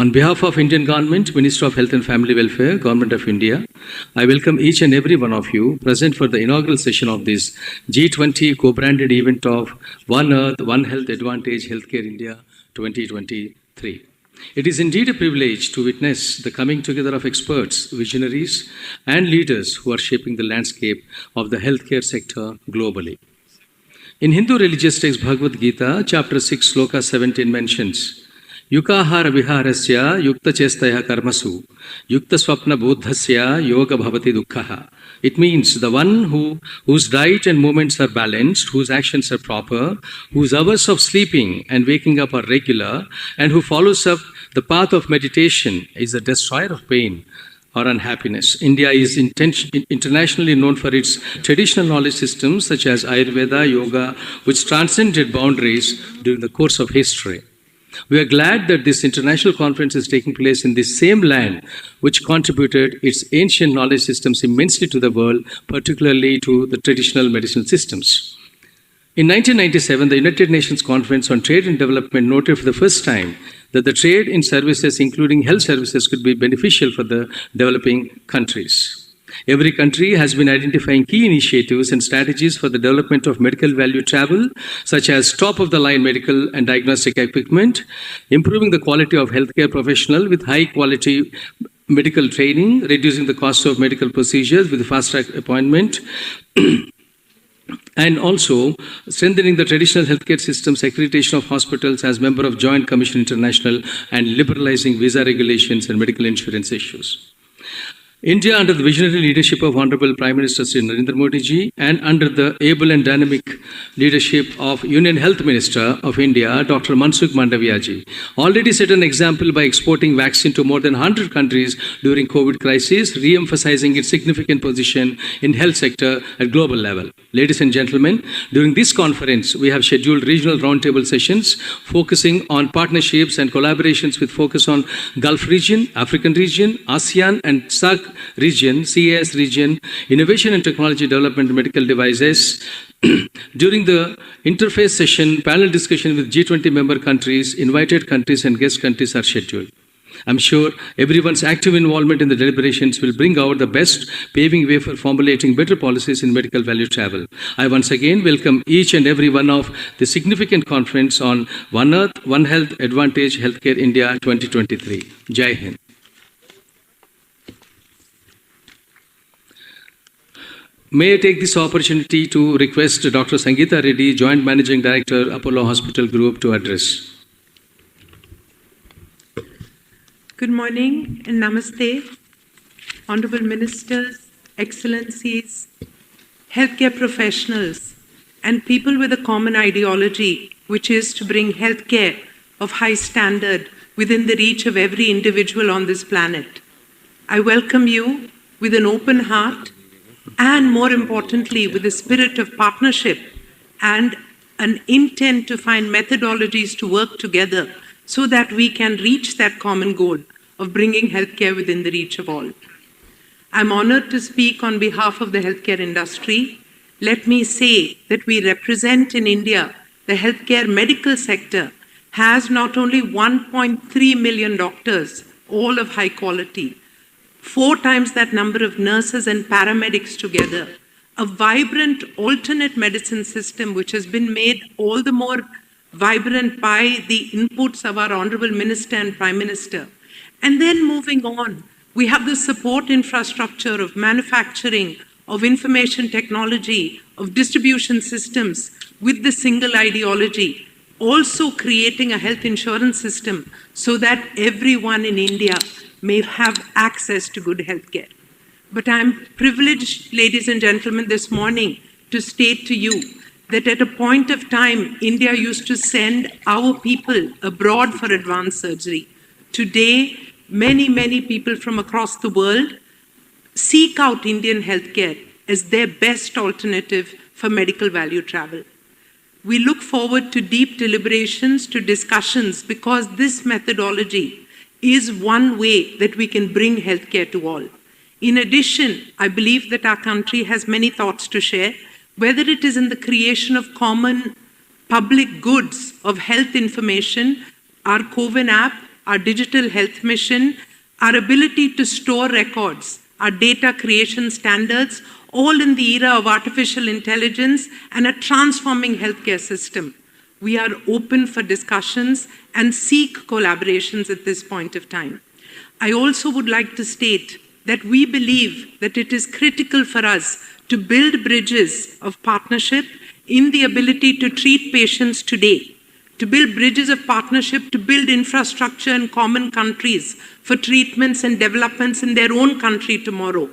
On behalf of Indian Government, Ministry of Health and Family Welfare, Government of India, I welcome each and every one of you present for the inaugural session of this G20 co-branded event of One Earth, One Health Advantage Healthcare India 2023. It is indeed a privilege to witness the coming together of experts, visionaries, and leaders who are shaping the landscape of the healthcare sector globally. In Hindu religious text Bhagavad Gita, chapter 6, sloka 17 mentions, Yukahara viharasya yukta chestaya karmasu, yukta swapna bodhasya yoga bhavati dukkhaha. It means the one whose diet and movements are balanced, whose actions are proper, whose hours of sleeping and waking up are regular, and who follows up the path of meditation is the destroyer of pain or unhappiness. India is internationally known for its traditional knowledge systems such as Ayurveda, yoga, which transcended boundaries during the course of history. We are glad that this international conference is taking place in this same land which contributed its ancient knowledge systems immensely to the world, particularly to the traditional medicinal systems. In 1997, the United Nations Conference on Trade and Development noted for the first time that the trade in services, including health services, could be beneficial for the developing countries. Every country has been identifying key initiatives and strategies for the development of medical value travel, such as top-of-the-line medical and diagnostic equipment, improving the quality of healthcare professionals with high-quality medical training, reducing the cost of medical procedures with fast-track appointment, and also strengthening the traditional healthcare system's accreditation of hospitals as member of Joint Commission International, and liberalizing visa regulations and medical insurance issues. India, under the visionary leadership of Honorable Prime Minister Sri Narendra Modi ji, and under the able and dynamic leadership of Union Health Minister of India, Dr. Mansukh Mandaviya ji, already set an example by exporting vaccine to more than 100 countries during COVID crisis, re-emphasizing its significant position in health sector at global level. Ladies and gentlemen, during this conference, we have scheduled regional roundtable sessions focusing on partnerships and collaborations with focus on Gulf region, African region, ASEAN and SAARC region, CAS region, innovation and technology development, medical devices. During the interface session, panel discussion with G20 member countries, invited countries and guest countries are scheduled. I'm sure everyone's active involvement in the deliberations will bring out the best, paving way for formulating better policies in medical value travel. I once again welcome each and every one of the significant conference on One Earth, One Health Advantage Healthcare India 2023. Jai Hind. May I take this opportunity to request Dr. Sangeeta Reddy, Joint Managing Director, Apollo Hospital Group, to address. Good morning and namaste, Honorable Ministers, Excellencies, healthcare professionals, and people with a common ideology, which is to bring healthcare of high standard within the reach of every individual on this planet. I welcome you with an open heart, and more importantly, with a spirit of partnership and an intent to find methodologies to work together so that we can reach that common goal of bringing healthcare within the reach of all. I'm honored to speak on behalf of the healthcare industry. Let me say that we represent in India the healthcare medical sector has not only 1.3 million doctors, all of high quality, 4 times that number of nurses and paramedics together, a vibrant alternate medicine system which has been made all the more vibrant by the inputs of our Honorable Minister and Prime Minister. And then moving on, we have the support infrastructure of manufacturing, of information technology, of distribution systems with the single ideology, also creating a health insurance system so that everyone in India may have access to good health care. But I'm privileged, ladies and gentlemen, this morning to state to you that at a point of time, India used to send our people abroad for advanced surgery. Today, many people from across the world seek out Indian healthcare as their best alternative for medical value travel. We look forward to deep deliberations, to discussions, because this methodology is one way that we can bring healthcare to all. In addition, I believe that our country has many thoughts to share, whether it is in the creation of common public goods of health information, our COVID app, our digital health mission, our ability to store records, our data creation standards, all in the era of artificial intelligence and a transforming healthcare system. We are open for discussions and seek collaborations at this point of time. I also would like to state that we believe that it is critical for us to build bridges of partnership in the ability to treat patients today, to build bridges of partnership, to build infrastructure in common countries for treatments and developments in their own country tomorrow,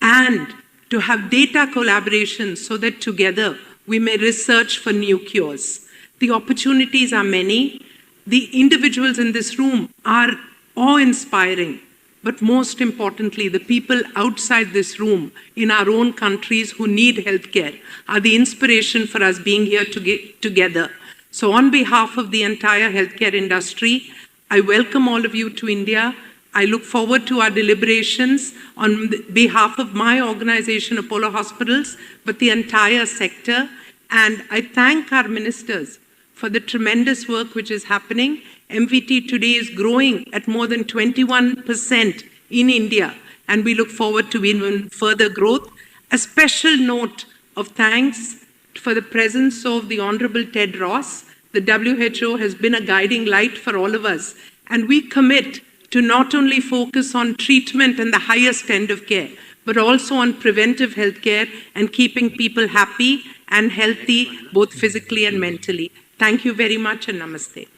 and to have data collaborations so that together we may research for new cures. The opportunities are many. The individuals in this room are awe-inspiring. But most importantly, the people outside this room in our own countries who need healthcare are the inspiration for us being here together. So on behalf of the entire healthcare industry, I welcome all of you to India. I look forward to our deliberations on behalf of my organization, Apollo Hospitals, but the entire sector. And I thank our ministers for the tremendous work which is happening. MVT today is growing at more than 21% in India, and we look forward to even further growth. A special note of thanks for the presence of the Honorable Ted Ross. The WHO has been a guiding light for all of us, and we commit to not only focus on treatment and the highest end of care, but also on preventive health care and keeping people happy and healthy, both physically and mentally. Thank you very much, and namaste.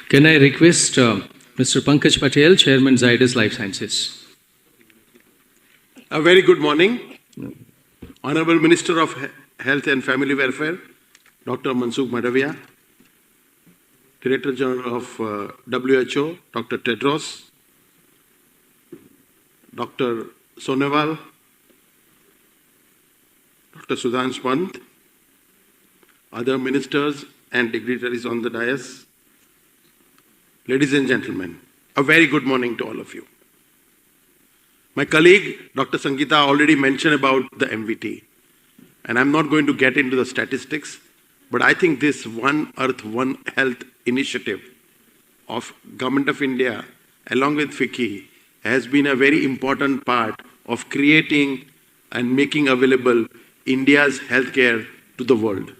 Can I request Mr. Pankaj Patel, Chairman Zydus Life Sciences? A very good morning. Honorable Minister of Health and Family Welfare, Dr. Mansukh Mandaviya, Director General of WHO, Dr. Tedros, Dr. Sonewal, Dr. Sudhanshu Pant, other ministers and dignitaries on the dais, ladies and gentlemen, a very good morning to all of you. My colleague, Dr. Sangeeta, already mentioned about the MVT, and I'm not going to get into the statistics, but I think this One Earth, One Health initiative of Government of India, along with FICCI, has been a very important part of creating and making available India's healthcare to the world.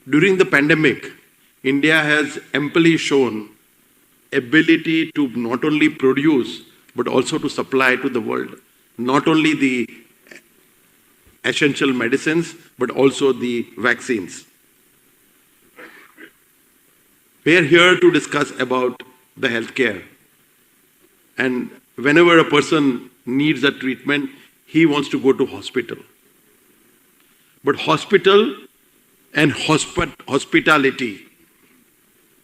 During the pandemic, India has amply shown ability to not only produce, but also to supply to the world, not only the essential medicines, but also the vaccines. We are here to discuss about the healthcare. And whenever a person needs a treatment, he wants to go to hospital. But hospital and hospitality,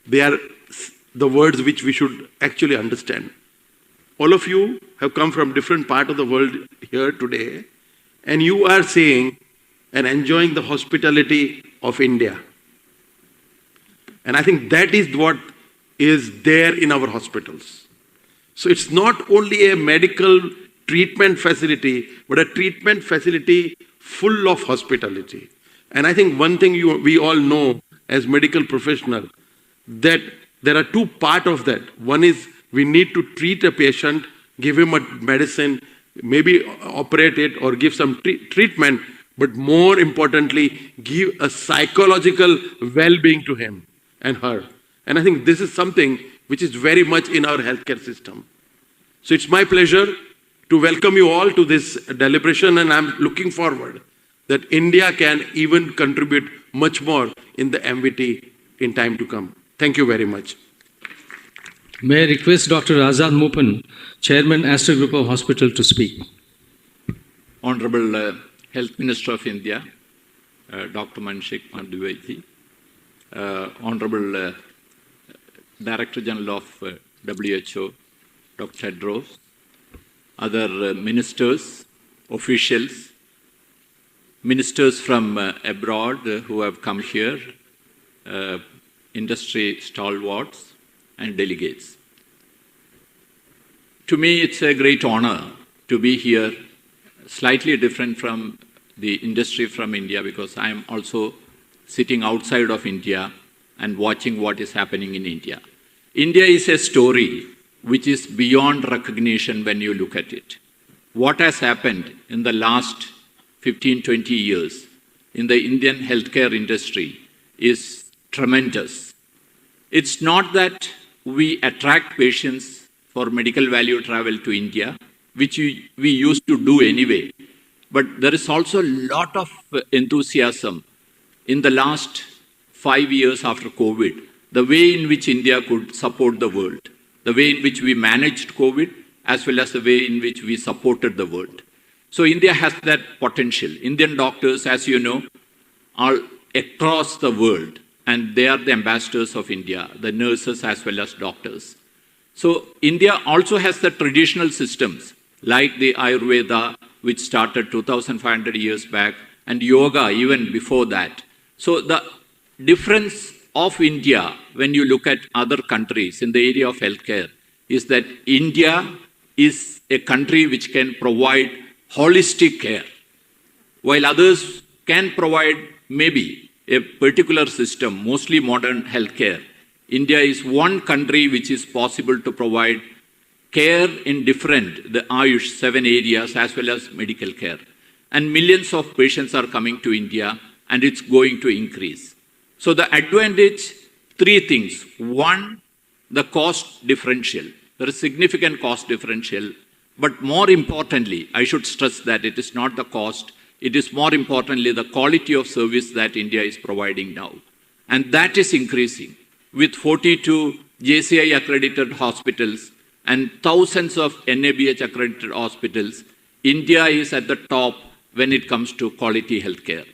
they are the words which we should actually understand. All of you have come from different parts of the world here today, and you are saying and enjoying the hospitality of India. And I think that is what is there in our hospitals. So it's not only a medical treatment facility, but a treatment facility full of hospitality. And I think one thing we all know as medical professionals, that there are two parts of that. One is we need to treat a patient, give him a medicine, maybe operate it or give some treatment, but more importantly, give a psychological well-being to him and her. And I think this is something which is very much in our healthcare system. So it's my pleasure to welcome you all to this deliberation, and I'm looking forward that India can even contribute much more in the MVT in time to come. Thank you very much. May I request Dr. Azad Mupan, Chairman, Aster Group of Hospital, to speak. Honorable Health Minister of India, Dr. Mansukh Mandaviya, Honorable Director General of WHO, Dr. Tedros, other ministers, officials, ministers from abroad who have come here, industry stalwarts, and delegates. To me, it's a great honor to be here, slightly different from the industry from India, because I am also sitting outside of India and watching what is happening in India. India is a story which is beyond recognition when you look at it. What has happened in the last 15, 20 years in the Indian healthcare industry is tremendous. It's not that we attract patients for medical value travel to India, which we used to do anyway, but there is also a lot of enthusiasm in the last 5 years after COVID, the way in which India could support the world, the way in which we managed COVID, as well as the way in which we supported the world. So India has that potential. Indian doctors, as you know, are across the world, and they are the ambassadors of India, the nurses as well as doctors. So India also has the traditional systems, like the Ayurveda, which started 2,500 years back, and yoga even before that. So the difference of India, when you look at other countries in the area of healthcare, is that India is a country which can provide holistic care, while others can provide maybe a particular system, mostly modern healthcare. India is one country which is possible to provide care in the Ayush 7 areas as well as medical care. And millions of patients are coming to India, and it's going to increase. So the advantage, 3 things. One, the cost differential. There is significant cost differential, but more importantly, I should stress that it is not the cost, it is more importantly the quality of service that India is providing now. And that is increasing. With 42 JCI accredited hospitals and thousands of NABH accredited hospitals, India is at the top when it comes to quality healthcare.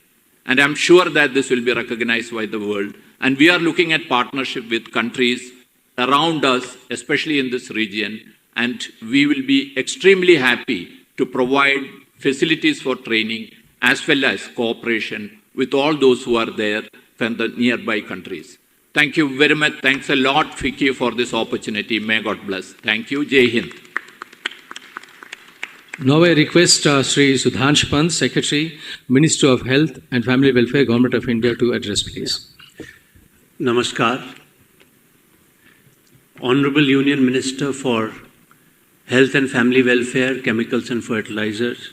And I'm sure that this will be recognized by the world. And we are looking at partnership with countries around us, especially in this region. And we will be extremely happy to provide facilities for training as well as cooperation with all those who are there from the nearby countries. Thank you very much. Thanks a lot, Vicky, for this opportunity. May God bless. Thank you. Jai Hind. Now I request Sri Sudhansh Pant, Secretary, Minister of Health and Family Welfare, Government of India, to address, please. Namaskar. Honorable Union Minister for Health and Family Welfare, Chemicals and Fertilizers,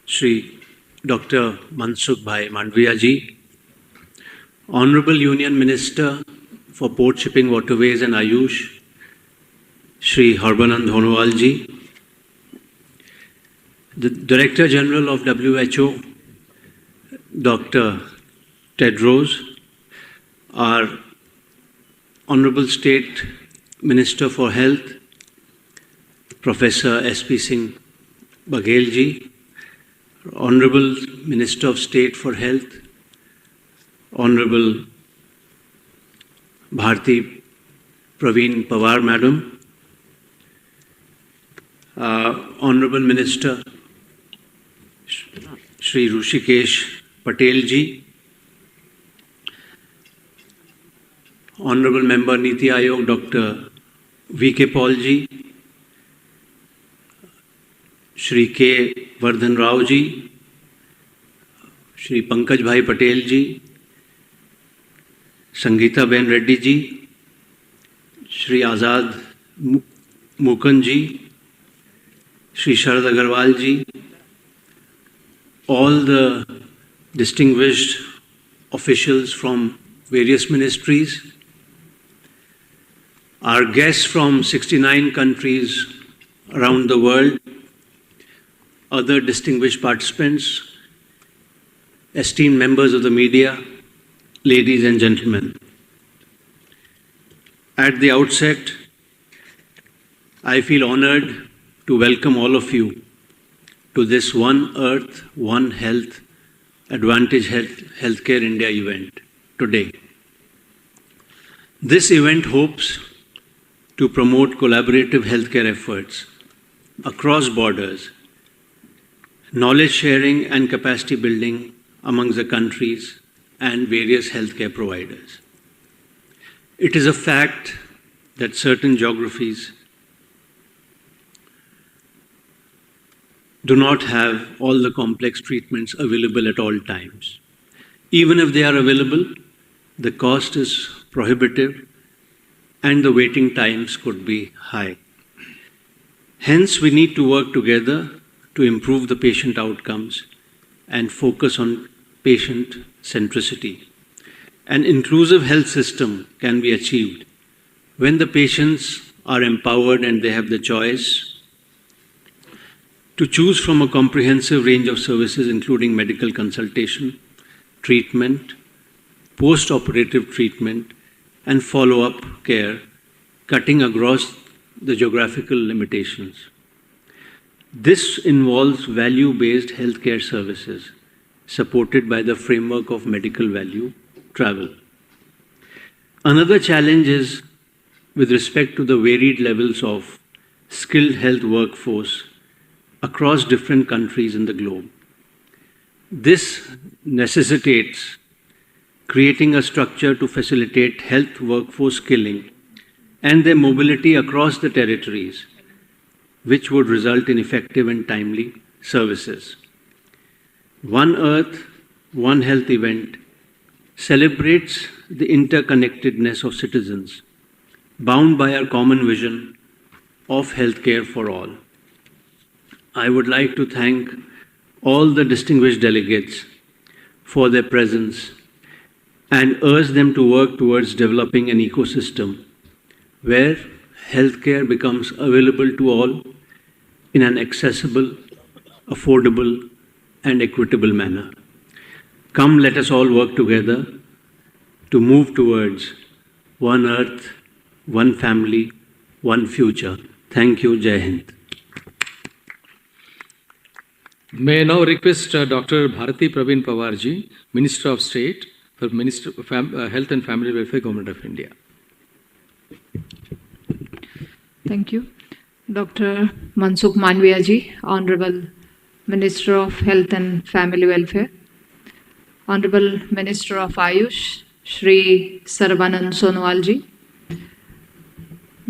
Shri Dr. Mansukh Bhai Mandaviya ji, Honorable Union Minister for Port Shipping, Waterways and Ayush, Shri Harbanand Dhonowal ji, the Director General of WHO, Dr. Tedros, our Honorable State Minister for Health, Professor S.P. Singh Baghel ji, Honorable Minister of State for Health, Honorable Bharti Praveen Pawar Madam, Honorable Minister Shri Rushikesh Patel ji, Honorable Member Niti Ayog Dr. V.K. Paul ji, Shri K. Vardhan Rao ji, Shri Pankaj Bhai Patel ji, Sangeeta Ben Reddy ji, Shri Azad Mukand ji, Shri Sharad Agarwal ji, all the distinguished officials from various ministries, our guests from 69 countries around the world, other distinguished participants, esteemed members of the media, ladies and gentlemen. At the outset, I feel honored to welcome all of you to this One Earth, One Health, Advantage Healthcare India event today. This event hopes to promote collaborative healthcare efforts across borders, knowledge sharing and capacity building among the countries and various healthcare providers. It is a fact that certain geographies do not have all the complex treatments available at all times. Even if they are available, the cost is prohibitive, and the waiting times could be high. Hence, we need to work together to improve the patient outcomes and focus on patient centricity. An inclusive health system can be achieved when the patients are empowered and they have the choice to choose from a comprehensive range of services, including medical consultation, treatment, post-operative treatment, and follow-up care, cutting across the geographical limitations. This involves value-based healthcare services supported by the framework of medical value travel. Another challenge is with respect to the varied levels of skilled health workforce across different countries in the globe. This necessitates creating a structure to facilitate health workforce skilling and their mobility across the territories, which would result in effective and timely services. One Earth, One Health event celebrates the interconnectedness of citizens, bound by our common vision of healthcare for all. I would like to thank all the distinguished delegates for their presence and urge them to work towards developing an ecosystem where healthcare becomes available to all in an accessible, affordable, and equitable manner. Come, let us all work together to move towards one Earth, one family, one future. Thank you. Jai Hind. May I now request Dr. Bharati Praveen Pawarji, Minister of State for Minister of Health and Family Welfare, Government of India. Thank you. Dr. Mansukh Mandaviya ji, Honorable Minister of Health and Family Welfare. Honorable Minister of Ayush, Shri Sarvanand Sonowal ji.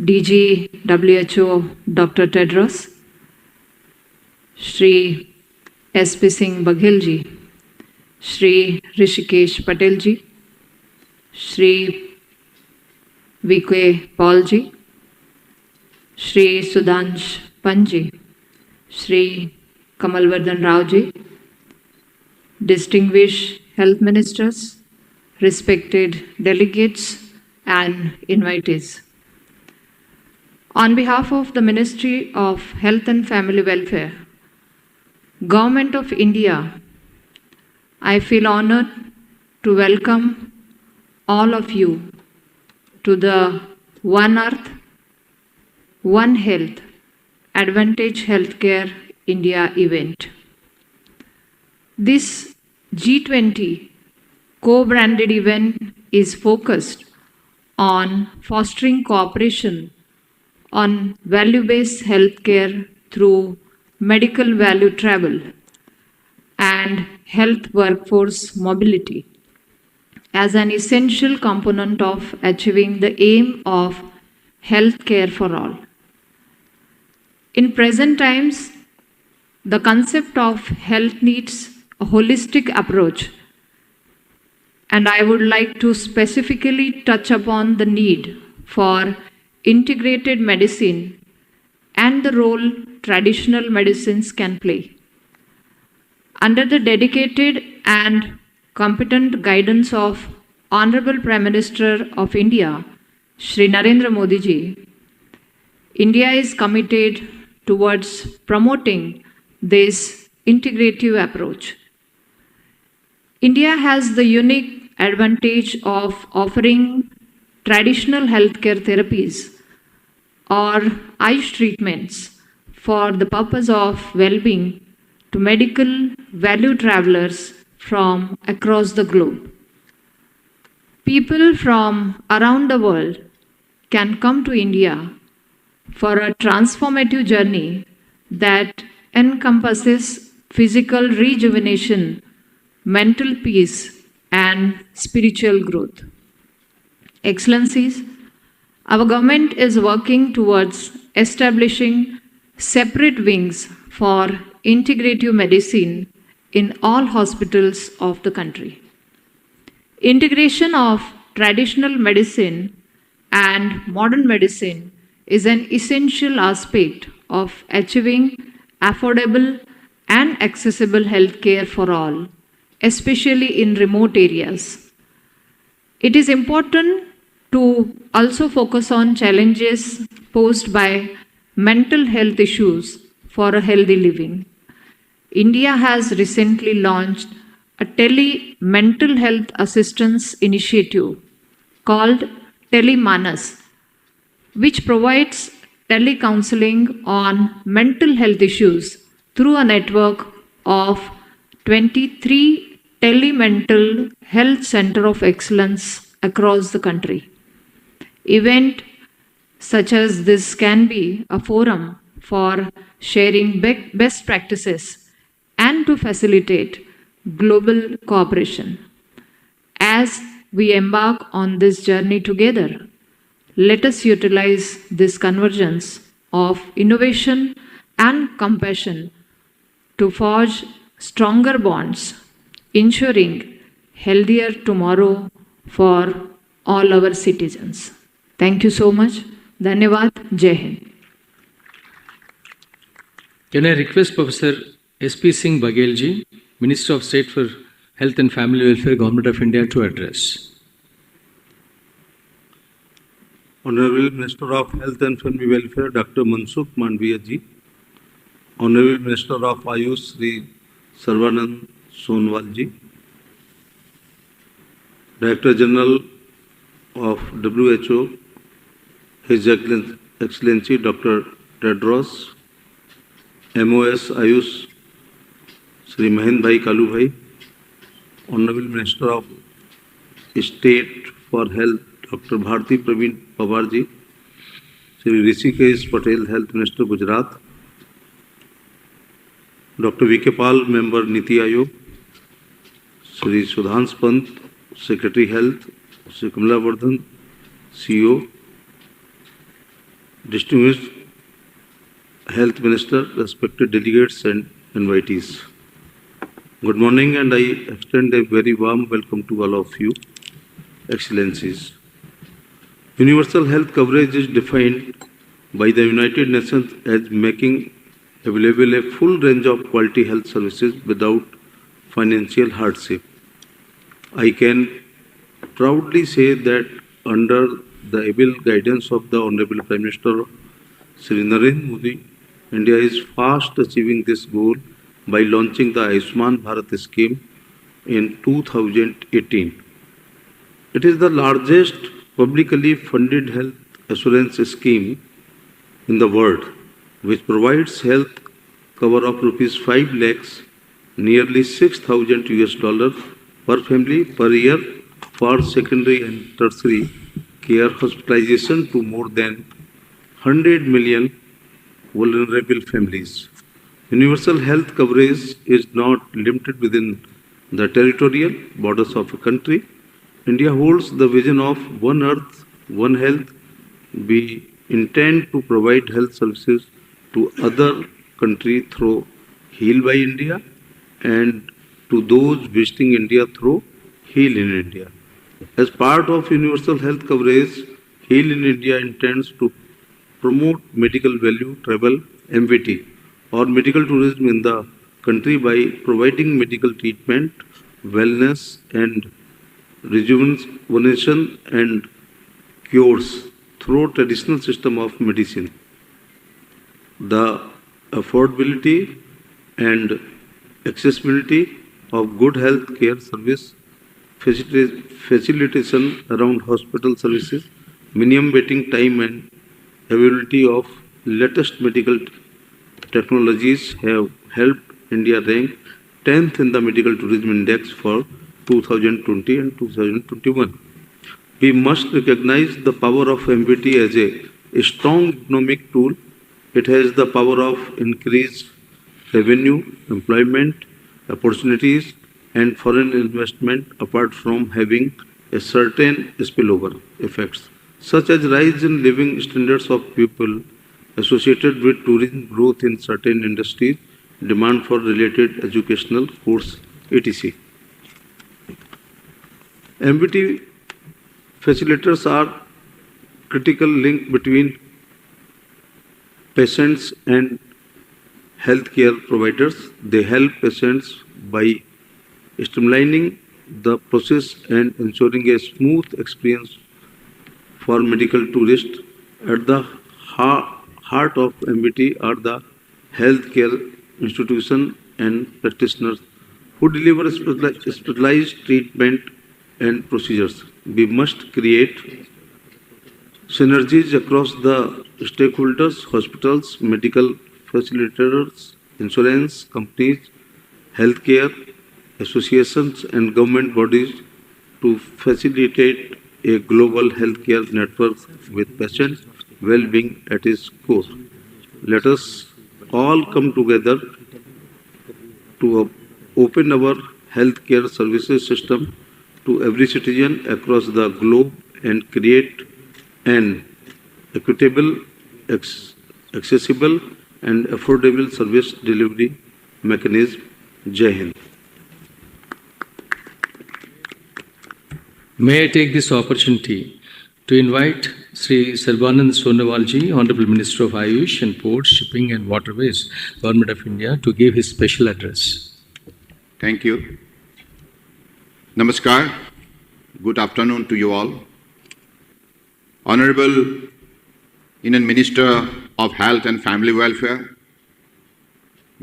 DG WHO, Dr. Tedros. Shri SP Singh Baghel ji. Shri Rishikesh Patel ji. Shri VK Paul ji. Shri Sudhansh Panji, Shri Kamalvardhan Rao ji, distinguished health ministers, respected delegates and invitees. On behalf of the Ministry of Health and Family Welfare, Government of India, I feel honored to welcome all of you to the One Earth, One Health Advantage Healthcare India event. This G20 co-branded event is focused on fostering cooperation on value-based healthcare through medical value travel and health workforce mobility as an essential component of achieving the aim of healthcare for all. In present times, the concept of health needs a holistic approach, and I would like to specifically touch upon the need for integrated medicine and the role traditional medicines can play. Under the dedicated and competent guidance of Honorable Prime Minister of India, Shri Narendra Modi ji, India is committed towards promoting this integrative approach. India has the unique advantage of offering traditional healthcare therapies or Ayush treatments for the purpose of well-being to medical value travelers from across the globe. People from around the world can come to India for a transformative journey that encompasses physical rejuvenation, mental peace, and spiritual growth. Excellencies, our government is working towards establishing separate wings for integrative medicine in all hospitals of the country. Integration of traditional medicine and modern medicine is an essential aspect of achieving affordable and accessible healthcare for all, especially in remote areas. It is important to also focus on challenges posed by mental health issues for a healthy living. India has recently launched a tele-mental health assistance initiative called Telemanas, which provides telecounseling on mental health issues through a network of 23 telemental health center of excellence across the country. Event such as this can be a forum for sharing best practices and to facilitate global cooperation. As we embark on this journey together, let us utilize this convergence of innovation and compassion to forge stronger bonds, ensuring healthier tomorrow for all our citizens. Thank you so much. Dhanyavad. Jai Hind. Can I request Professor S.P. Singh Baghelji, Minister of State for Health and Family Welfare, Government of India, to address? Honorable Minister of Health and Family Welfare, Dr. Mansukh Mandaviya ji, Honorable Minister of Ayush, Sri Sarvanand Sonwal ji, Director General of WHO, His Excellency Dr. Tedros, MOS Ayush, Sri Mahendra Bhai Kalu Bhai, Honorable Minister of State for Health, Dr. Bharti Praveen Pawar ji, Sri Rishikesh Patel, Health Minister Gujarat, Dr. V.K. Pal, Member Niti Aayog, Sri Sudhans Pant, Secretary Health, Sri Kamala Vardhan, CEO, Distinguished Health Minister, respected delegates and invitees. Good morning, and I extend a very warm welcome to all of you, Excellencies. Universal health coverage is defined by the United Nations as making available a full range of quality health services without financial hardship. I can proudly say that under the able guidance of the Honorable Prime Minister Sri Narendra Modi, India is fast achieving this goal by launching the Ayushman Bharat scheme in 2018. It is the largest publicly funded health assurance scheme in the world, which provides health cover of rupees 5 lakhs, nearly $6,000 per family per year for secondary and tertiary care hospitalization to more than 100 million vulnerable families. Universal health coverage is not limited within the territorial borders of a country. India holds the vision of One Earth, One Health. We intend to provide health services to other countries through Heal by India and to those visiting India through Heal in India. As part of universal health coverage, Heal in India intends to promote medical value travel (MVT) or medical tourism in the country by providing medical treatment, wellness and rejuvenation and cures through traditional system of medicine. The affordability and accessibility of good health care service, facilitation around hospital services, minimum waiting time and availability of latest medical technologies have helped India rank 10th in the Medical Tourism Index for 2020 and 2021. We must recognize the power of MVT as a strong economic tool. It has the power of increased revenue, employment, opportunities, and foreign investment apart from having a certain spillover effects, such as rise in living standards of people associated with tourism, growth in certain industries, demand for related educational course, etc. MVT Facilitators are critical link between patients and healthcare providers. They help patients by streamlining the process and ensuring a smooth experience for medical tourists. At the heart of MBT are the healthcare institutions and practitioners who deliver specialized treatment and procedures. We must create synergies across the stakeholders, hospitals, medical facilitators, insurance companies, healthcare associations, and government bodies to facilitate a global healthcare network with patient well-being at its core. Let us all come together to open our healthcare services system to every citizen across the globe and create an equitable, accessible, and affordable service delivery mechanism. Jai Hind. May I take this opportunity to invite Sri Sarbanand Sonowalji, Honorable Minister of Ayush and Ports, Shipping and Waterways, Government of India, to give his special address. Thank you. Namaskar. Good afternoon to you all. Honorable Indian Minister of Health and Family Welfare,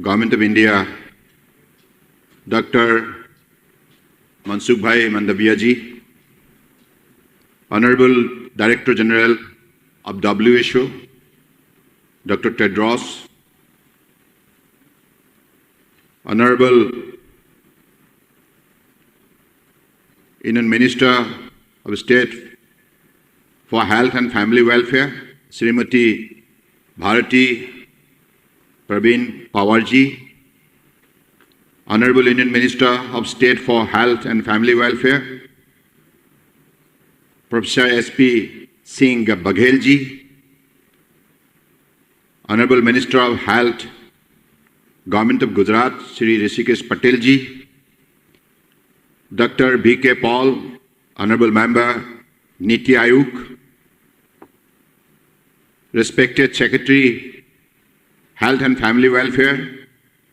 Government of India, Dr. Mansukh Mandaviya ji, Honorable Director General of WHO, Dr. Tedros, Honorable Indian Minister of State for Health and Family Welfare, Srimati Bharati Praveen Pawarji, Honorable Indian Minister of State for Health and Family Welfare, Professor S.P. Singh Baghel ji, Honorable Minister of Health, Government of Gujarat, Shri Rishikesh Patel ji, Dr. B.K. Paul, Honorable Member, Niti Aayog, respected Secretary, Health and Family Welfare,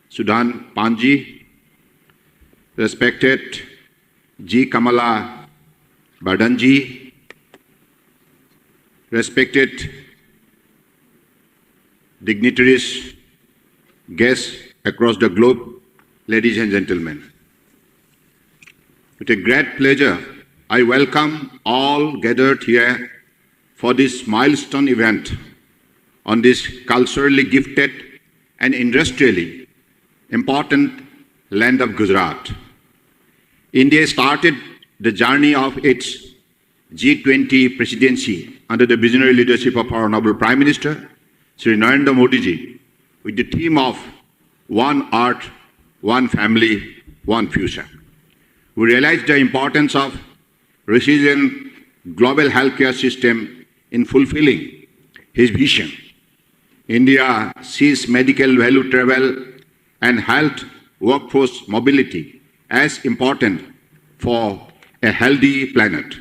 Sudan Panji, respected G. Kamala Badanji, respected dignitaries, guests across the globe, ladies and gentlemen. With a great pleasure, I welcome all gathered here for this milestone event on this culturally gifted and industrially important land of Gujarat. India started the journey of its G20 presidency under the visionary leadership of our Honorable Prime Minister, Sri Narendra Modi ji, with the theme of One Earth, One Family, One Future. We realized the importance of resilient global healthcare system in fulfilling his vision. India sees medical value travel and health workforce mobility as important for a healthy planet.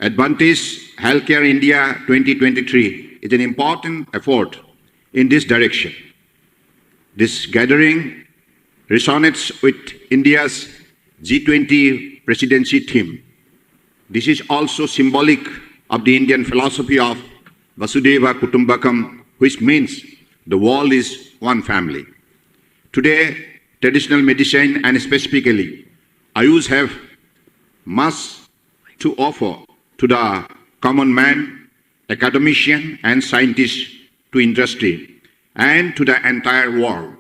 Advantage Healthcare India 2023 is an important effort in this direction. This gathering resonates with India's G20 presidency theme. This is also symbolic of the Indian philosophy of Vasudhaiva Kutumbakam, which means the world is one family. Today, traditional medicine and specifically Ayush have much to offer to the common man, academician and scientist, to industry and to the entire world.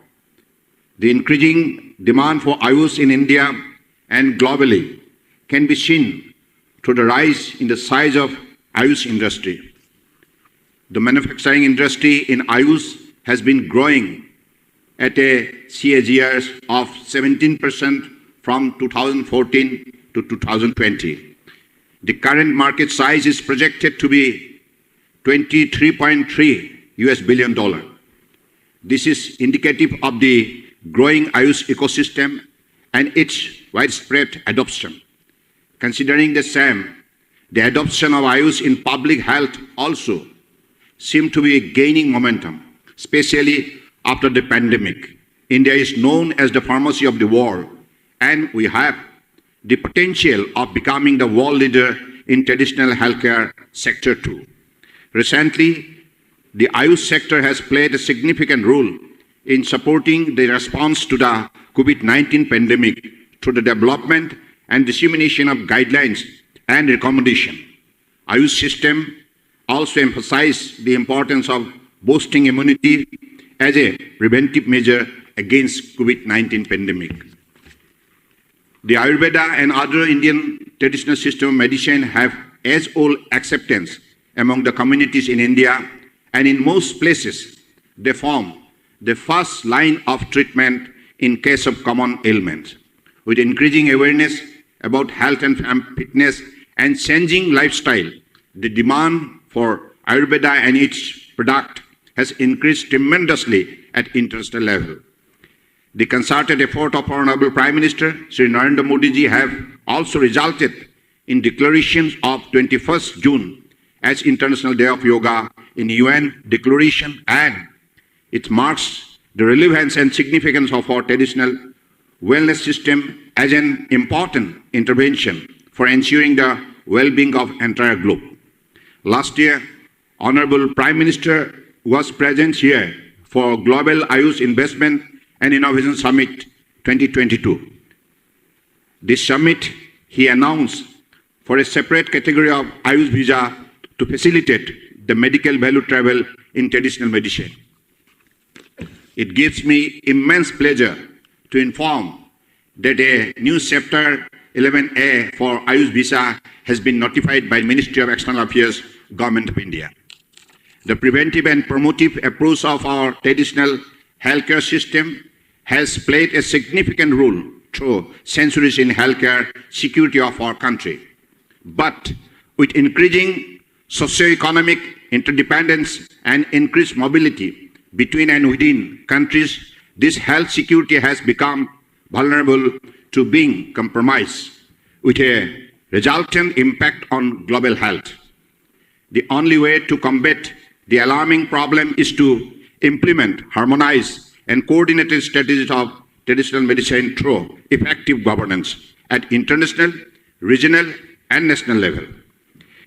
The increasing demand for Ayush in India and globally can be seen through the rise in the size of Ayush industry. The manufacturing industry in Ayush has been growing at a CAGR of 17% from 2014 to 2020. The current market size is projected to be $23.3 billion. This is indicative of the growing Ayush ecosystem and its widespread adoption. Considering the same, The adoption of Ayush in public health also seemed to be gaining momentum, especially after the pandemic. India is known as the pharmacy of the world, and we have the potential of becoming the world leader in traditional healthcare sector too. Recently, the Ayush sector has played a significant role in supporting the response to the COVID-19 pandemic through the development and dissemination of guidelines and recommendations. Ayush system also emphasized the importance of boosting immunity as a preventive measure against COVID-19 pandemic. The Ayurveda and other Indian traditional system of medicine have age-old acceptance among the communities in India, and in most places, they form the first line of treatment in case of common ailments. With increasing awareness about health and fitness and changing lifestyle, the demand for Ayurveda and its product has increased tremendously at international level. The concerted effort of our Honorable Prime Minister, Sri Narendra Modi ji, have also resulted in declarations of 21st June as International Day of Yoga in UN Declaration, and it marks the relevance and significance of our traditional wellness system as an important intervention for ensuring the well-being of entire globe. Last year, Honorable Prime Minister was present here for Global Ayush Investment and Innovation Summit 2022. This summit, he announced for a separate category of Ayush visa to facilitate the medical value travel in traditional medicine. It gives me immense pleasure to inform that a new chapter 11A for Ayush visa has been notified by Ministry of External Affairs, Government of India. The preventive and promotive approach of our traditional healthcare system has played a significant role through centuries in healthcare security of our country. But with increasing socio-economic interdependence and increased mobility between and within countries, this health security has become vulnerable to being compromised, with a resultant impact on global health. The only way to combat the alarming problem is to implement, harmonize, and coordinated strategies of traditional medicine through effective governance at international, regional, and national level.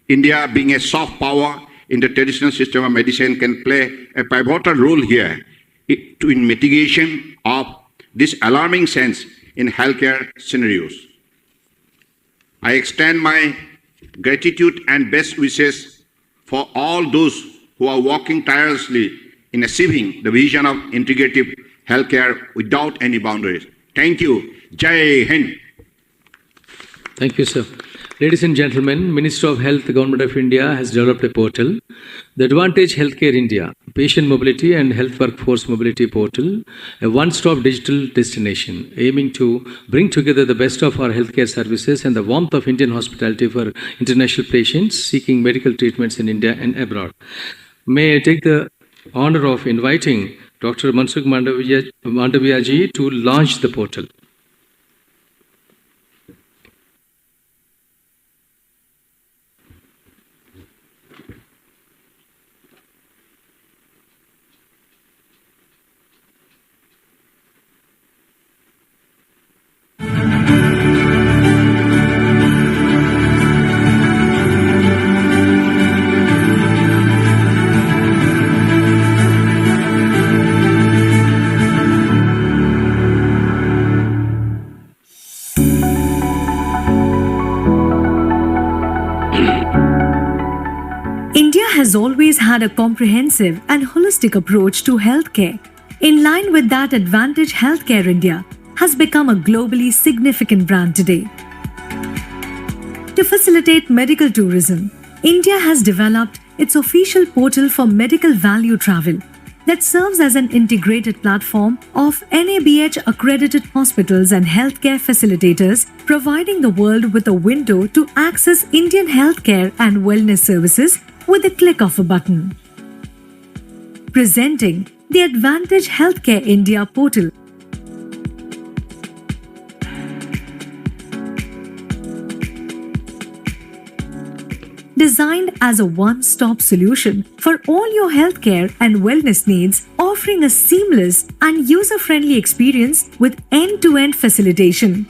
India, being a soft power in the traditional system of medicine, can play a pivotal role here in mitigation of this alarming sense in healthcare scenarios. I extend my gratitude and best wishes for all those who are working tirelessly in achieving the vision of integrative healthcare without any boundaries. Thank you. Jai Hind. Thank you, sir. Ladies and gentlemen, Minister of Health, Government of India has developed a portal, the Advantage Healthcare India, Patient Mobility and Health Workforce Mobility Portal, a one-stop digital destination aiming to bring together the best of our healthcare services and the warmth of Indian hospitality for international patients seeking medical treatments in India and abroad. May I take the honor of inviting Dr. Mansukh Mandaviya ji to launch the portal. India has always had a comprehensive and holistic approach to healthcare. In line with that, Advantage Healthcare India has become a globally significant brand today. To facilitate medical tourism, India has developed its official portal for medical value travel that serves as an integrated platform of NABH-accredited hospitals and healthcare facilitators, providing the world with a window to access Indian healthcare and wellness services with a click of a button. Presenting the Advantage Healthcare India portal. designed as a one-stop solution for all your healthcare and wellness needs, offering a seamless and user-friendly experience with end-to-end facilitation.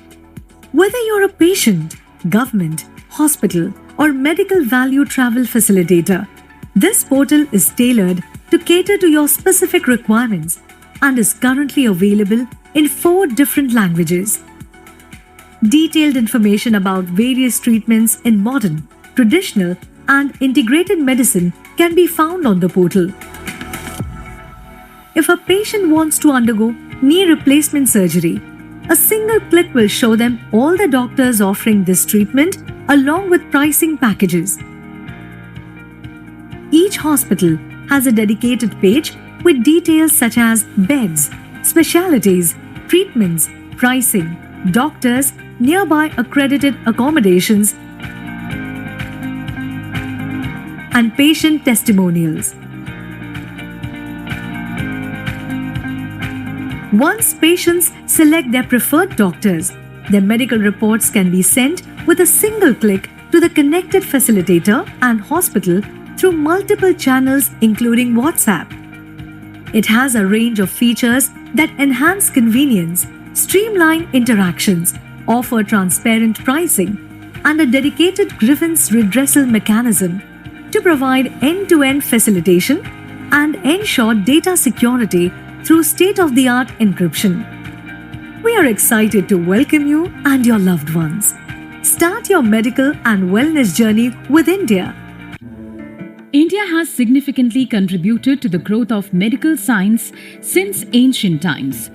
Whether you're a patient, government, hospital, or medical value travel facilitator, this portal is tailored to cater to your specific requirements and is currently available in 4 different languages. Detailed information about various treatments in modern, traditional, and integrated medicine can be found on the portal. If a patient wants to undergo knee replacement surgery, a single click will show them all the doctors offering this treatment along with pricing packages. Each hospital has a dedicated page with details such as beds, specialties, treatments, pricing, doctors, nearby accredited accommodations, and patient testimonials. Once patients select their preferred doctors, their medical reports can be sent with a single click to the connected facilitator and hospital through multiple channels including WhatsApp. It has a range of features that enhance convenience, streamline interactions, offer transparent pricing, and a dedicated grievance redressal mechanism to provide end-to-end facilitation and ensure data security through state-of-the-art encryption. We are excited to welcome you and your loved ones. Start your medical and wellness journey with India. India has significantly contributed to the growth of medical science since ancient times.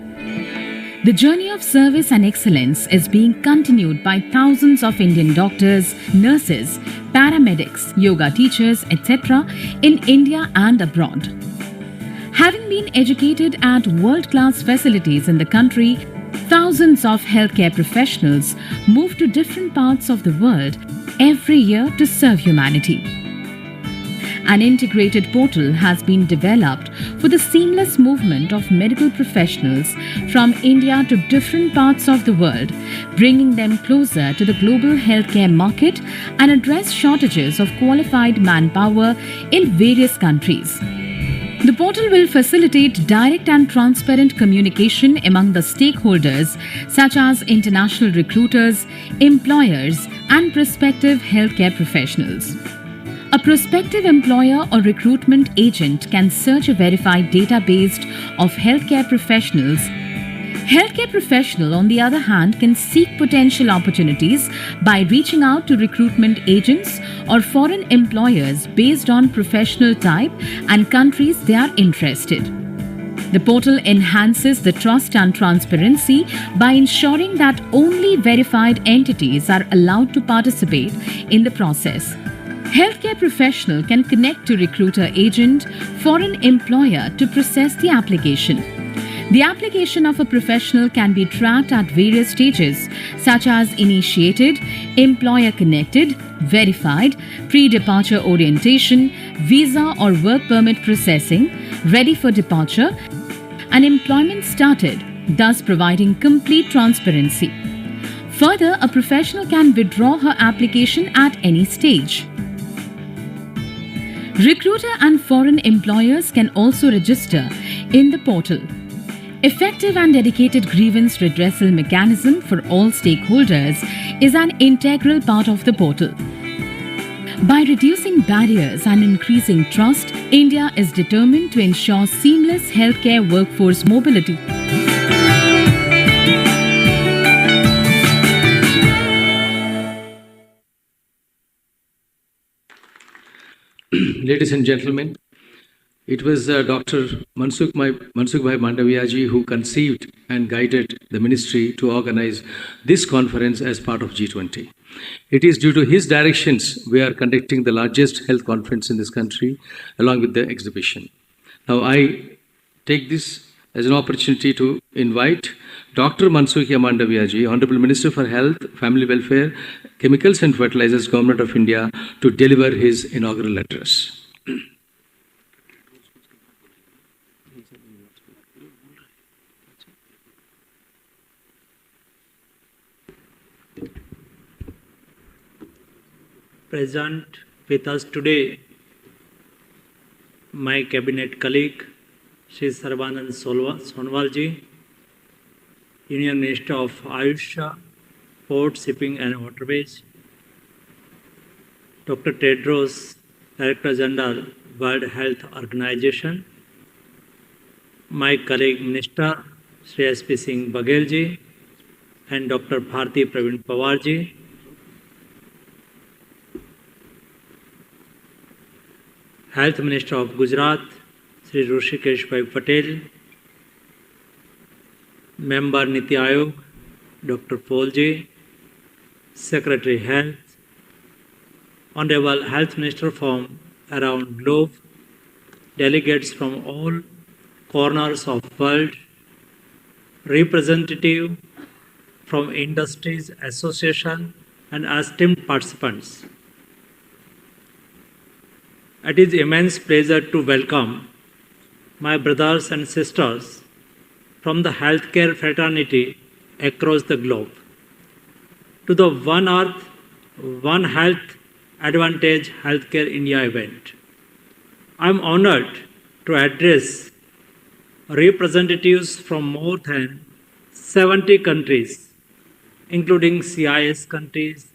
The journey of service and excellence is being continued by thousands of Indian doctors, nurses, paramedics, yoga teachers, etc. in India and abroad. Having been educated at world-class facilities in the country, thousands of healthcare professionals move to different parts of the world every year to serve humanity. An integrated portal has been developed for the seamless movement of medical professionals from India to different parts of the world, bringing them closer to the global healthcare market and address shortages of qualified manpower in various countries. The portal will facilitate direct and transparent communication among the stakeholders such as international recruiters, employers, and prospective healthcare professionals. A prospective employer or recruitment agent can search a verified database of healthcare professionals. Healthcare professional, on the other hand, can seek potential opportunities by reaching out to recruitment agents or foreign employers based on professional type and countries they are interested. The portal enhances the trust and transparency by ensuring that only verified entities are allowed to participate in the process. Healthcare professional can connect to recruiter agent, foreign employer to process the application. The application of a professional can be tracked at various stages such as initiated, employer connected, verified, pre-departure orientation, visa or work permit processing, ready for departure, and employment started, thus providing complete transparency. Further, a professional can withdraw her application at any stage. Recruiter and foreign employers can also register in the portal. Effective and dedicated grievance redressal mechanism for all stakeholders is an integral part of the portal. By reducing barriers and increasing trust, India is determined to ensure seamless healthcare workforce mobility. Ladies and gentlemen, it was Dr. Mansukh Mandaviya ji who conceived and guided the ministry to organize this conference as part of G20. It is due to his directions we are conducting the largest health conference in this country along with the exhibition. Now I take this as an opportunity to invite Dr. Mansukh Mandaviya ji, Honorable Minister for Health, Family Welfare, Chemicals and Fertilizers, Government of India, to deliver his inaugural address. Present with us today my cabinet colleague, Shri Sarvanand Sonwal ji, Union Minister of Ayush, Port, Shipping and Waterways, Dr. Tedros, Director General, World Health Organization, my colleague Minister, Shri S.P. Singh Baghel ji, and Dr. Bharti Praveen Pawar ji, Health Minister of Gujarat, Shri Hrishikesh Bhai Patel, Member Niti Aayog, Dr. Paul ji, Secretary Health, Honorable Health Minister from around globe, delegates from all corners of world, representative from industries association and esteemed participants. It is immense pleasure to welcome my brothers and sisters from the healthcare fraternity across the globe to the One Earth, One Health Advantage Healthcare India event. I am honored to address representatives from more than 70 countries, including CIS countries,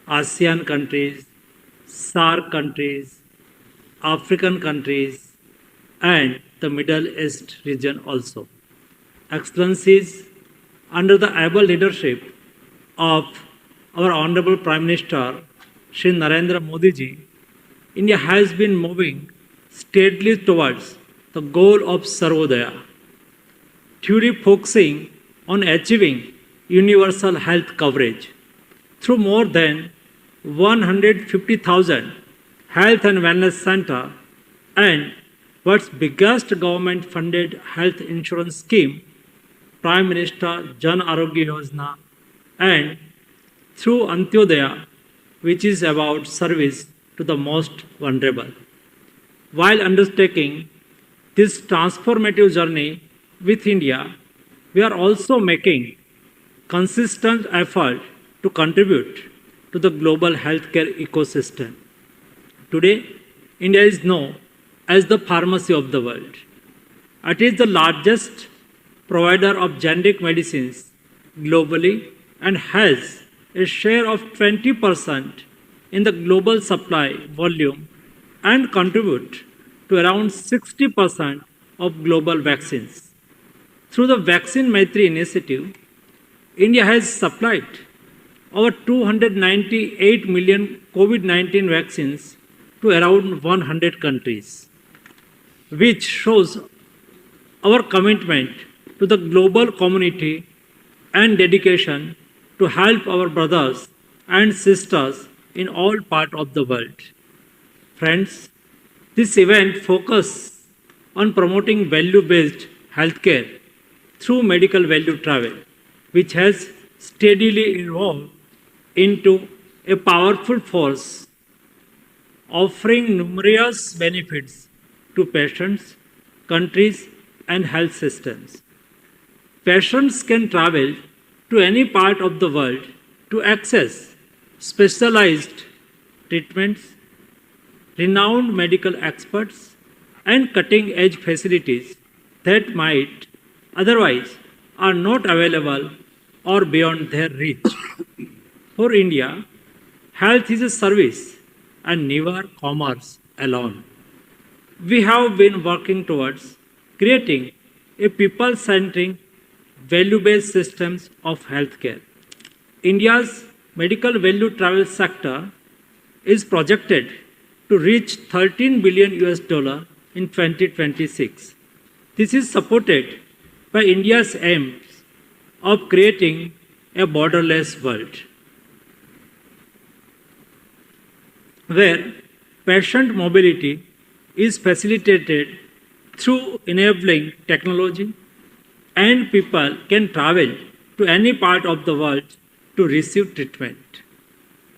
ASEAN countries, SAARC countries, African countries, and the Middle East region also. Excellencies, under the able leadership of our Honorable Prime Minister, Shri Narendra Modi ji, India has been moving steadily towards the goal of Sarvodaya, truly focusing on achieving universal health coverage through more than 150,000 health and wellness centers and world's biggest government-funded health insurance scheme, Prime Minister Jan Arogya Yojana, and through Antyodaya, which is about service to the most vulnerable. While undertaking this transformative journey with India, we are also making consistent effort to contribute to the global healthcare ecosystem. Today, India is known as the pharmacy of the world. It is the largest provider of generic medicines globally and has a share of 20% in the global supply volume and contribute to around 60% of global vaccines. Through the Vaccine Maitri initiative, India has supplied over 298 million COVID-19 vaccines to around 100 countries, which shows our commitment to the global community and dedication to help our brothers and sisters in all parts of the world. Friends, this event focuses on promoting value-based healthcare through medical value travel, which has steadily evolved into a powerful force offering numerous benefits to patients, countries, and health systems. Patients can travel to any part of the world to access specialized treatments, renowned medical experts, and cutting-edge facilities that might otherwise are not available or beyond their reach. For India, health is a service and never commerce alone. We have been working towards creating a people-centric, value-based systems of healthcare. India's medical value travel sector is projected to reach $13 billion in 2026. This is supported by India's aims of creating a borderless world, where patient mobility is facilitated through enabling technology and people can travel to any part of the world to receive treatment.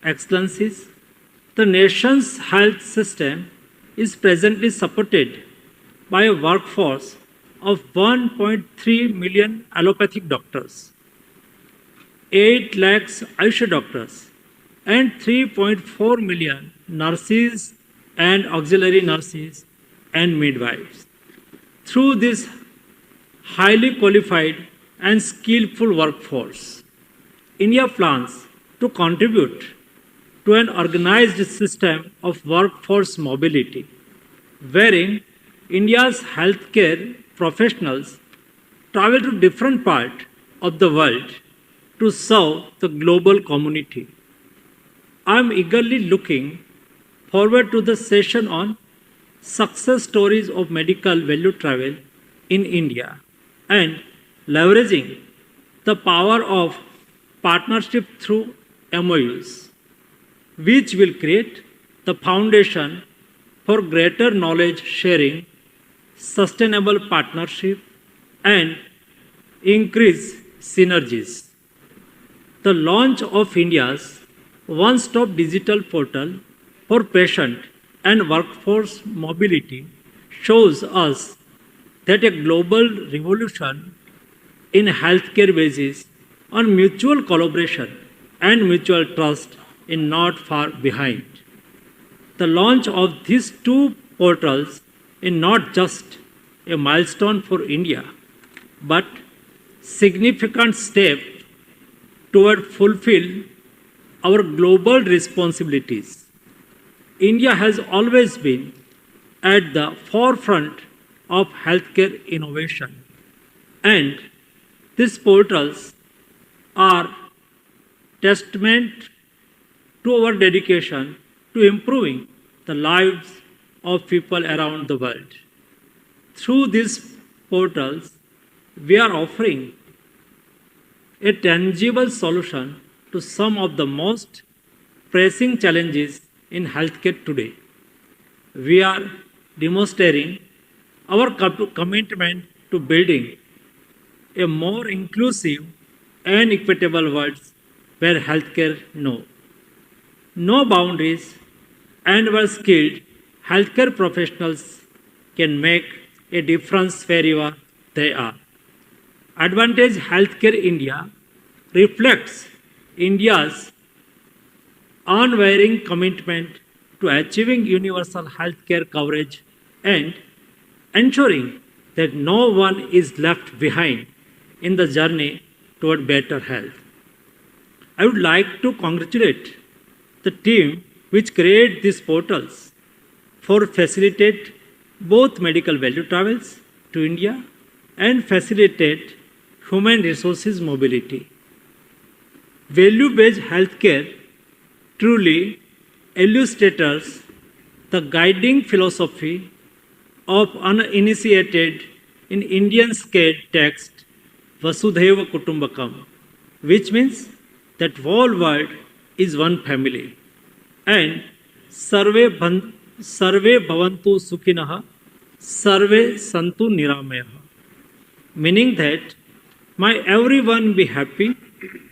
Excellencies, the nation's health system is presently supported by a workforce of 1.3 million allopathic doctors, 8 lakhs Ayush doctors, and 3.4 million nurses and auxiliary nurses and midwives. Through this highly qualified and skillful workforce, India plans to contribute to an organized system of workforce mobility, wherein India's healthcare professionals travel to different parts of the world to serve the global community. I am eagerly looking forward to the session on success stories of medical value travel in India and leveraging the power of partnership through MOUs, which will create the foundation for greater knowledge sharing, sustainable partnership, and increase synergies. The launch of India's one-stop digital portal for patient and workforce mobility shows us that a global revolution in healthcare basis on mutual collaboration and mutual trust is not far behind. The launch of these two portals is not just a milestone for India, but significant step toward fulfill our global responsibilities. India has always been at the forefront of healthcare innovation, and these portals are testament to our dedication to improving the lives of people around the world. Through these portals, we are offering a tangible solution to some of the most pressing challenges in healthcare today. We are demonstrating our commitment to building a more inclusive and equitable world where healthcare knows no boundaries and where skilled healthcare professionals can make a difference wherever they are. Advantage Healthcare India reflects India's unwavering commitment to achieving universal healthcare coverage and ensuring that no one is left behind in the journey toward better health. I would like to congratulate the team which created these portals for facilitate both medical value travels to India and facilitate human resources mobility. Value-based healthcare truly illustrates the guiding philosophy of uninitiated in Indian scared text Vasudhaiva Kutumbakam, which means that whole world is one family, and sarve bhavantu sukhinah, sarve santu niramayah, meaning that may everyone be happy,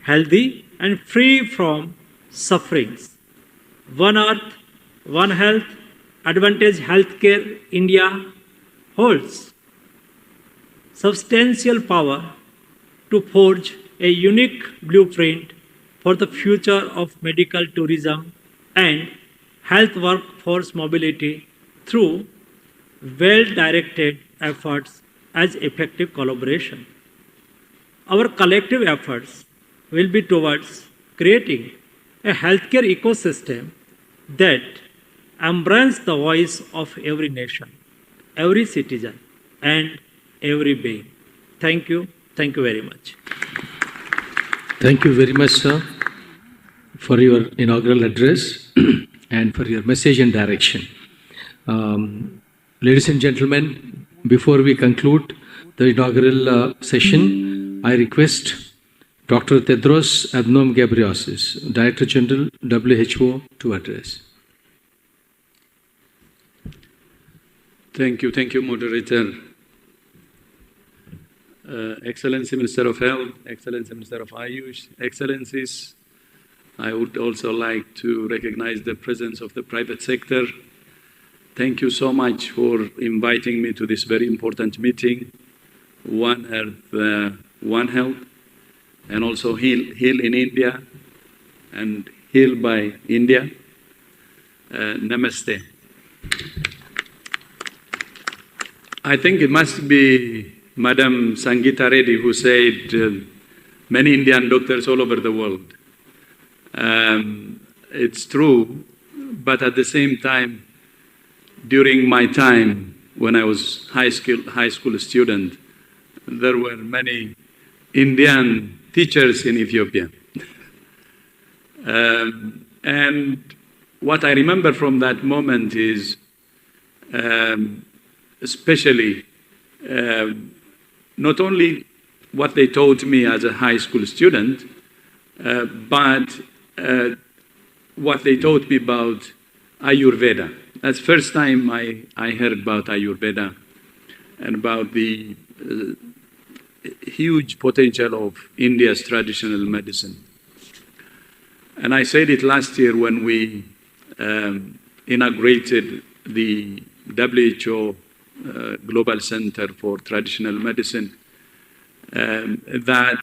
healthy, and free from sufferings. One earth, one health, Advantage Healthcare India holds substantial power to forge a unique blueprint for the future of medical tourism and health workforce mobility through well-directed efforts as effective collaboration. Our collective efforts will be towards creating a healthcare ecosystem that embraces the voice of every nation, every citizen, and every being. Thank you. Thank you very much. Thank you very much, sir, for your inaugural address and for your message and direction. Ladies and gentlemen, before we conclude the inaugural session, I request Dr. Tedros Adhanom Ghebreyesus, Director General, WHO, to address. Thank you, moderator. Excellency Minister of Health, Excellency Minister of Ayush, Excellencies, I would also like to recognize the presence of the private sector. Thank you so much for inviting me to this very important meeting, One Earth, One Health, and also Heal in India, and healed by India. Namaste. I think it must be Madam Sangeeta Reddy who said many Indian doctors all over the world. It's true, but at the same time, during my time when I was high school student, there were many Indian teachers in Ethiopia. And what I remember from that moment is, especially, not only what they taught me as a high school student, but what they taught me about Ayurveda. That's the first time I heard about Ayurveda and about the huge potential of India's traditional medicine. And I said it last year when we inaugurated the WHO Global Center for Traditional Medicine, that,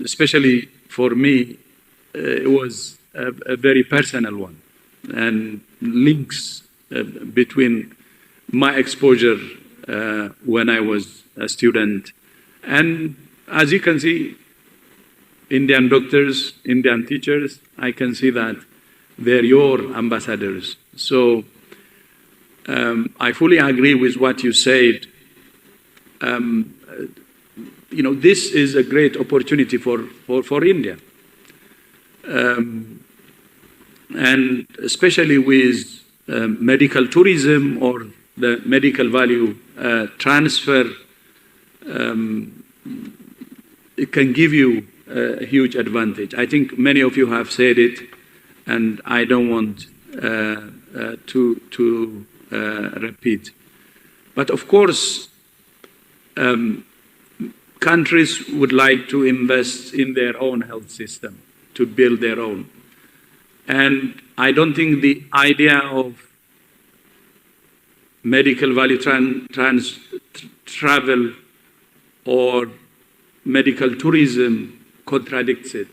especially for me, it was a very personal one, and links between my exposure when I was a student. And as you can see, Indian doctors, Indian teachers, I can see that they're your ambassadors. So I fully agree with what you said. This is a great opportunity for India. And especially with medical tourism or the medical value transfer, it can give you a huge advantage. I think many of you have said it, and I don't want to repeat. But of course, countries would like to invest in their own health system, to build their own. And I don't think the idea of medical value travel or medical tourism contradicts it.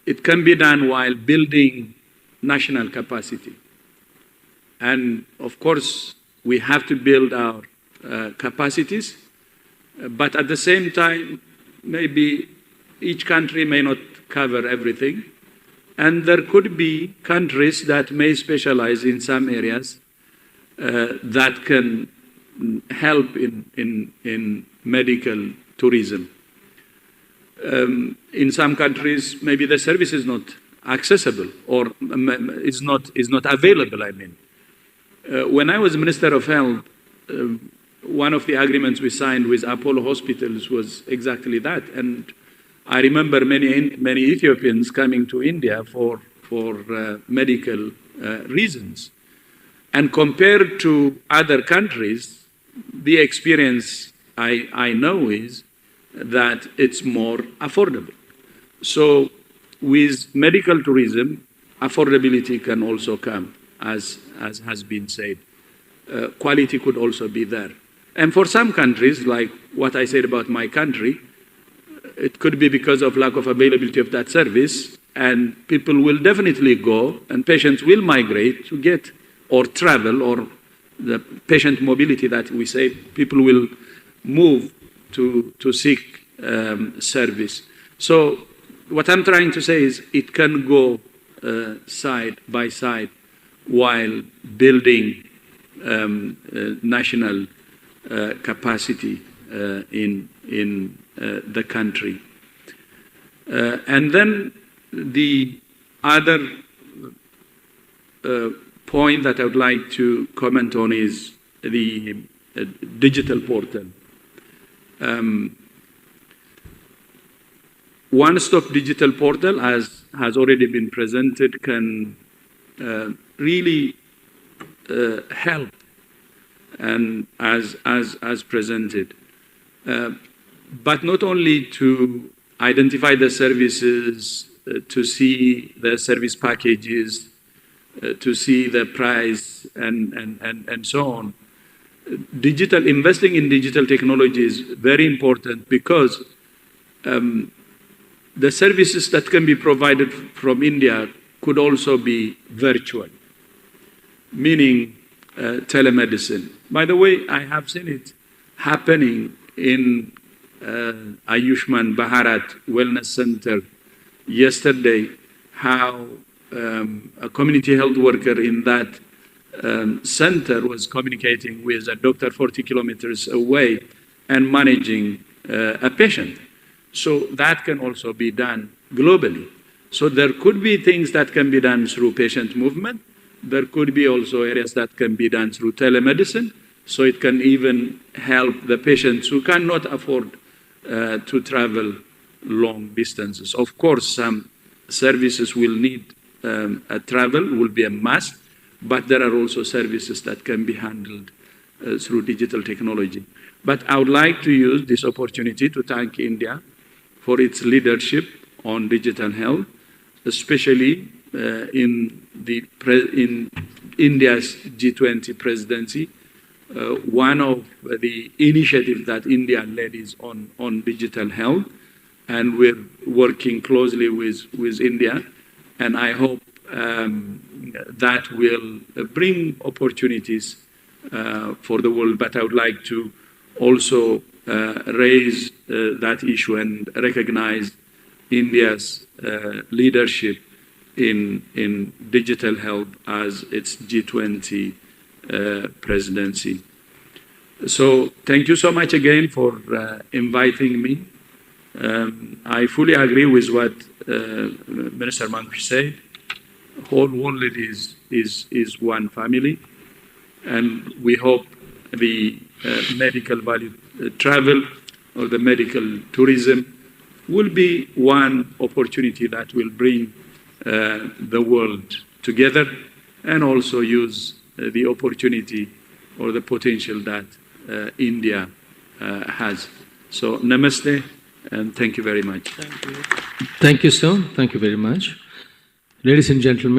It can be done while building national capacity. And of course, we have to build our capacities, but at the same time, maybe each country may not cover everything. And there could be countries that may specialize in some areas that can help in medical tourism. In some countries, maybe the service is not accessible or is not available, I mean. When I was Minister of Health, one of the agreements we signed with Apollo hospitals was exactly that. And I remember many Ethiopians coming to India for medical reasons. And compared to other countries, the experience I know is that it's more affordable. So with medical tourism, affordability can also come, as has been said. Quality could also be there. And for some countries, like what I said about my country, it could be because of lack of availability of that service, and people will definitely go, and patients will migrate to get or travel, or the patient mobility that we say, people will move to seek service. So what I'm trying to say is it can go side by side while building national capacity in the country. And then the other point that I would like to comment on is the digital portal. One-stop digital portal, as has already been presented, can really help, and as presented. But not only to identify the services, to see the service packages, to see the price, and so on. investing in digital technology is very important because the services that can be provided from India could also be virtual, meaning telemedicine. By the way, I have seen it happening in Ayushman Bharat Wellness Center yesterday, how a community health worker in that center was communicating with a doctor 40 kilometers away and managing a patient. So that can also be done globally. So there could be things that can be done through patient movement. There could be also areas that can be done through telemedicine. So it can even help the patients who cannot afford to travel long distances. Of course, some services will need a travel, will be a must, but there are also services that can be handled through digital technology. But I would like to use this opportunity to thank India for its leadership on digital health, especially in India's G20 presidency. One of the initiatives that India led is on digital health, and we're working closely with India, and I hope that will bring opportunities for the world. But I would like to also raise that issue and recognize India's leadership in digital health as its G20 presidency. So thank you so much again for inviting me. I fully agree with what Minister Mansukh said. Whole world is one family, and we hope the medical value travel or the medical tourism will be one opportunity that will bring the world together and also use the opportunity or the potential that India has. So namaste and thank you very much. Thank you. Thank you, sir. Thank you very much. Ladies and gentlemen,